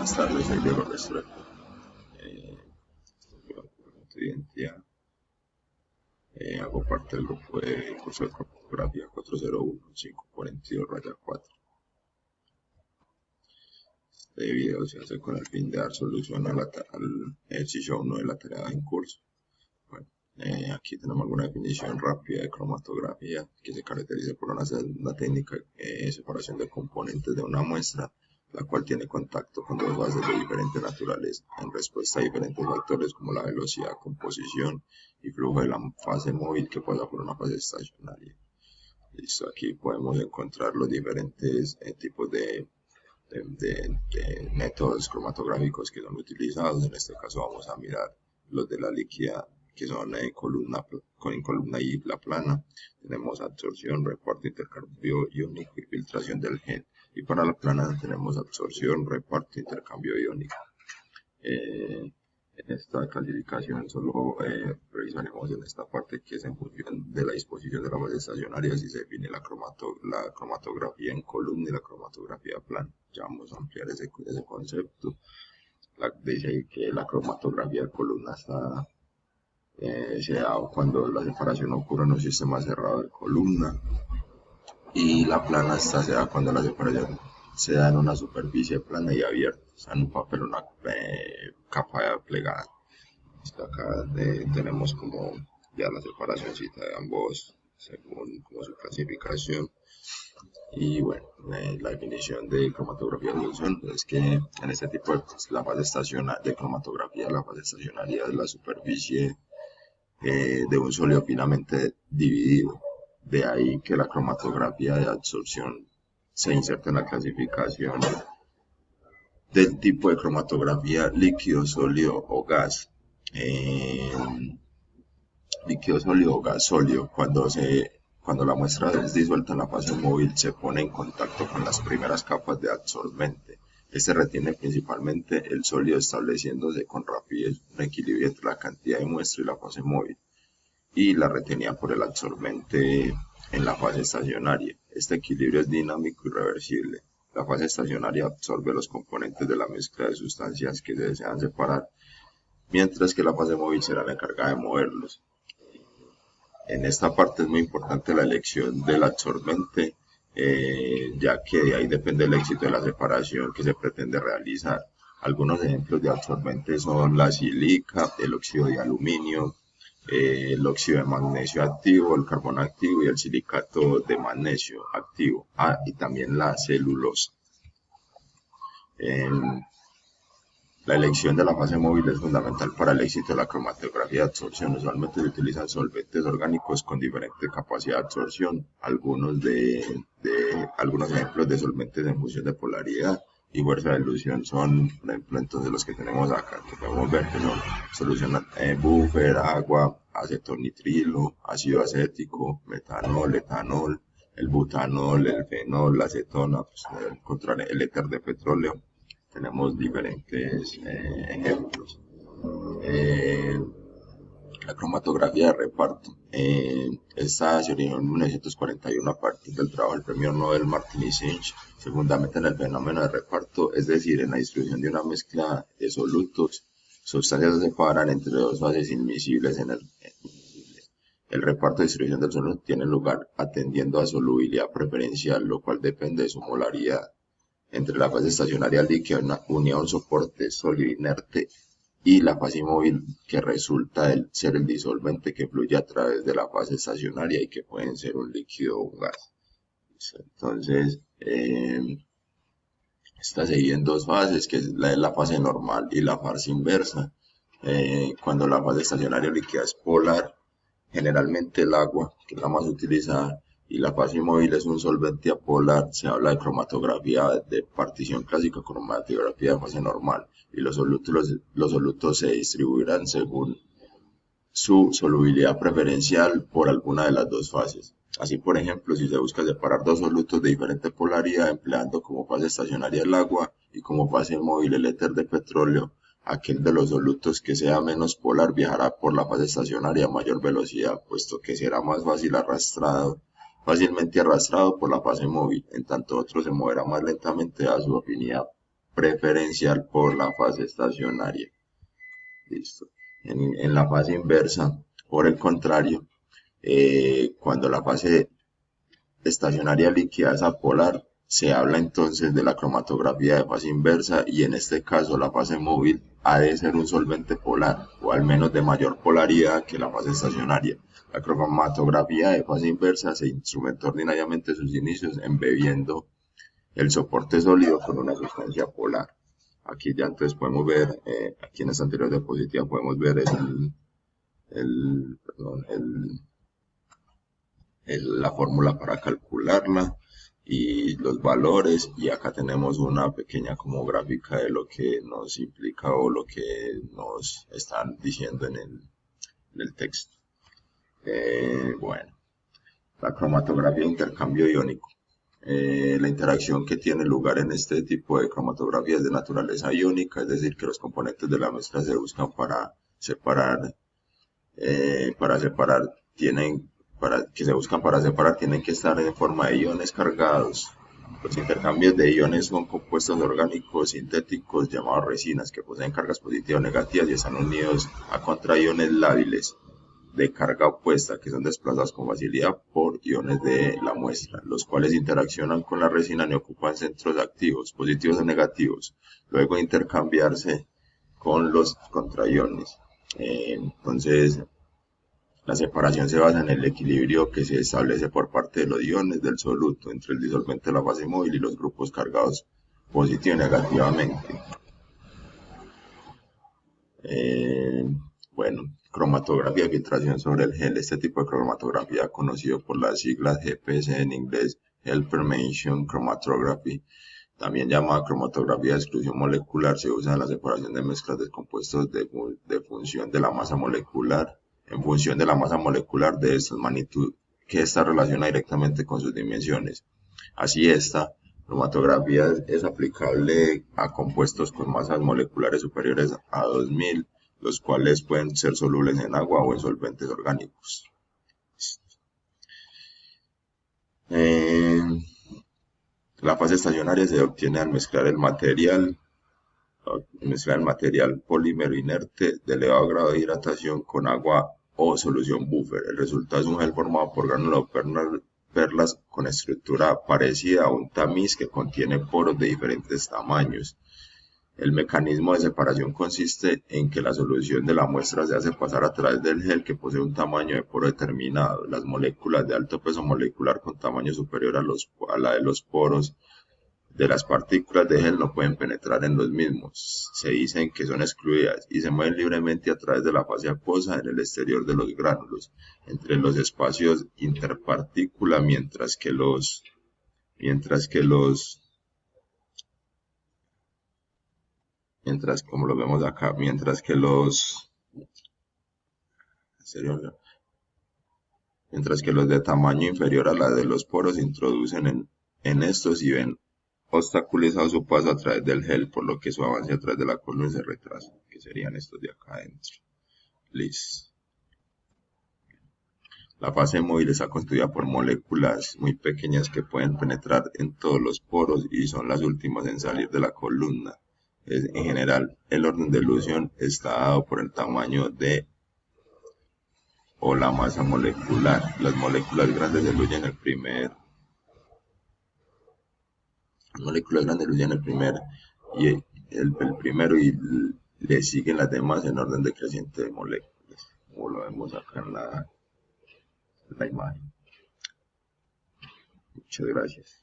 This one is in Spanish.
Buenas tardes, soy Diego Restrepo. De identidad. Hago parte del grupo de curso de cartografía 401-542-4. Este video se hace con el fin de dar solución al ejercicio 1 de la tarea en curso. Bueno, aquí tenemos alguna definición rápida de cromatografía que se caracteriza por una técnica de separación de componentes de una muestra, la cual tiene contacto con dos bases de diferente naturaleza en respuesta a diferentes factores como la velocidad, composición y flujo de la fase móvil que pasa por una fase estacionaria. Listo, aquí podemos encontrar los diferentes tipos de métodos cromatográficos que son utilizados. En este caso vamos a mirar los de la líquida, que son columna y la plana. Tenemos absorción, reparto, intercambio iónico y filtración del gen. Y para la plana tenemos absorción, reparto, intercambio iónico. En esta clasificación solo revisaremos en esta parte que es en función de la disposición de la fase estacionaria si se define la cromatografía en columna y la cromatografía plana. Ya vamos a ampliar ese concepto. Dice ahí que la cromatografía de columna se da cuando la separación ocurre en un sistema cerrado de columna, y la plana se da cuando la separación se da en una superficie plana y abierta, o sea, en un papel, una capa plegada. Acá tenemos como ya la separacióncita de ambos según como su clasificación. Y bueno, la definición de cromatografía de solución es que en este tipo la fase de cromatografía, la fase estacionaria es la superficie de un sólido finamente dividido. De ahí que la cromatografía de absorción se inserta en la clasificación del tipo de cromatografía líquido, sólido o gas. Líquido, sólido o gas sólido, cuando la muestra es disuelta en la fase móvil, se pone en contacto con las primeras capas de absorbente. Este retiene principalmente el sólido, estableciéndose con rapidez un equilibrio entre la cantidad de muestra y la fase móvil, y la retenida por el absorbente en la fase estacionaria. Este equilibrio es dinámico y reversible. La fase estacionaria absorbe los componentes de la mezcla de sustancias que se desean separar, mientras que la fase móvil será la encargada de moverlos. En esta parte es muy importante la elección del absorbente, ya que de ahí depende el éxito de la separación que se pretende realizar. Algunos ejemplos de absorbentes son la silica, el óxido de aluminio, el óxido de magnesio activo, el carbono activo y el silicato de magnesio activo, y también la celulosa. La elección de la fase móvil es fundamental para el éxito de la cromatografía de absorción. Usualmente se utilizan solventes orgánicos con diferente capacidad de absorción. Algunos ejemplos de solventes en función de polaridad y fuerza de dilución son, por ejemplo, entonces los que tenemos acá, que podemos ver que son solución buffer, agua, acetonitrilo, ácido acético, metanol, etanol, el butanol, el fenol, la acetona, pues, el éter de petróleo. Tenemos diferentes ejemplos. La cromatografía de reparto. Esta se originó en 1941 a partir del trabajo del premio Nobel Martin y Sinch. Se fundamenta en el fenómeno de reparto, es decir, en la distribución de una mezcla de solutos. Sustancias se separan entre dos fases inmiscibles el reparto de distribución del soluto tiene lugar atendiendo a solubilidad preferencial, lo cual depende de su molaridad. Entre la fase estacionaria líquida unida a un soporte sólido inerte y la fase móvil, que resulta ser el disolvente que fluye a través de la fase estacionaria y que pueden ser un líquido o un gas. Entonces, está seguida en dos fases, que es la fase normal y la fase inversa. Cuando la fase estacionaria líquida es polar, generalmente el agua, que es la más utilizada, y la fase móvil es un solvente apolar, se habla de cromatografía de partición clásica, cromatografía de fase normal, y los solutos se distribuirán según su solubilidad preferencial por alguna de las dos fases. Así, por ejemplo, si se busca separar dos solutos de diferente polaridad empleando como fase estacionaria el agua y como fase móvil el éter de petróleo, aquel de los solutos que sea menos polar viajará por la fase estacionaria a mayor velocidad, puesto que será más fácilmente arrastrado por la fase móvil, en tanto otro se moverá más lentamente a su afinidad preferencial por la fase estacionaria. Listo. En la fase inversa, por el contrario, cuando la fase estacionaria líquida es apolar, se habla entonces de la cromatografía de fase inversa y en este caso la fase móvil ha de ser un solvente polar o al menos de mayor polaridad que la fase estacionaria. La cromatografía de fase inversa se instrumentó ordinariamente en sus inicios embebiendo el soporte sólido con una sustancia polar. Aquí ya entonces podemos ver, aquí en esta anterior diapositiva podemos ver la fórmula para calcularla y los valores, y acá tenemos una pequeña como gráfica de lo que nos implica o lo que nos están diciendo en el texto. Bueno, la cromatografía de intercambio iónico. La interacción que tiene lugar en este tipo de cromatografía es de naturaleza iónica, es decir, que los componentes de la mezcla se buscan para separar tienen que estar en forma de iones cargados. Los intercambios de iones son compuestos orgánicos sintéticos llamados resinas que poseen cargas positivas o negativas y están unidos a contraiones lábiles de carga opuesta que son desplazados con facilidad por iones de la muestra, los cuales interaccionan con la resina y ocupan centros activos, positivos o negativos, luego de intercambiarse con los contraiones. Entonces, la separación se basa en el equilibrio que se establece por parte de los iones del soluto entre el disolvente de la fase móvil y los grupos cargados positivo y negativamente. Bueno, cromatografía y filtración sobre el gel. Este tipo de cromatografía, conocido por las siglas GPC en inglés, Gel Permeation Chromatography, también llamada cromatografía de exclusión molecular, se usa en la separación de mezclas de compuestos de función de la masa molecular, en función de la masa molecular de estas magnitud, que esta relaciona directamente con sus dimensiones. Así esta cromatografía es aplicable a compuestos con masas moleculares superiores a 2000, los cuales pueden ser solubles en agua o en solventes orgánicos. La fase estacionaria se obtiene al mezclar el material polímero inerte de elevado grado de hidratación con agua o solución buffer. El resultado es un gel formado por gránulos o perlas con estructura parecida a un tamiz que contiene poros de diferentes tamaños. El mecanismo de separación consiste en que la solución de la muestra se hace pasar a través del gel que posee un tamaño de poro determinado. Las moléculas de alto peso molecular con tamaño superior a la de los poros de las partículas de gel no pueden penetrar en los mismos. Se dicen que son excluidas y se mueven libremente a través de la fase acuosa en el exterior de los gránulos, entre los espacios interpartícula, mientras que los de tamaño inferior a la de los poros se introducen en estos y ven obstaculizado su paso a través del gel, por lo que su avance a través de la columna se retrasa, que serían estos de acá adentro. Listo. La fase móvil está constituida por moléculas muy pequeñas que pueden penetrar en todos los poros y son las últimas en salir de la columna. En general, el orden de elusión está dado por el tamaño o la masa molecular. Las moléculas grandes eluyen el primero y le siguen las demás en orden decreciente de moléculas, como lo vemos acá en la imagen. Muchas gracias.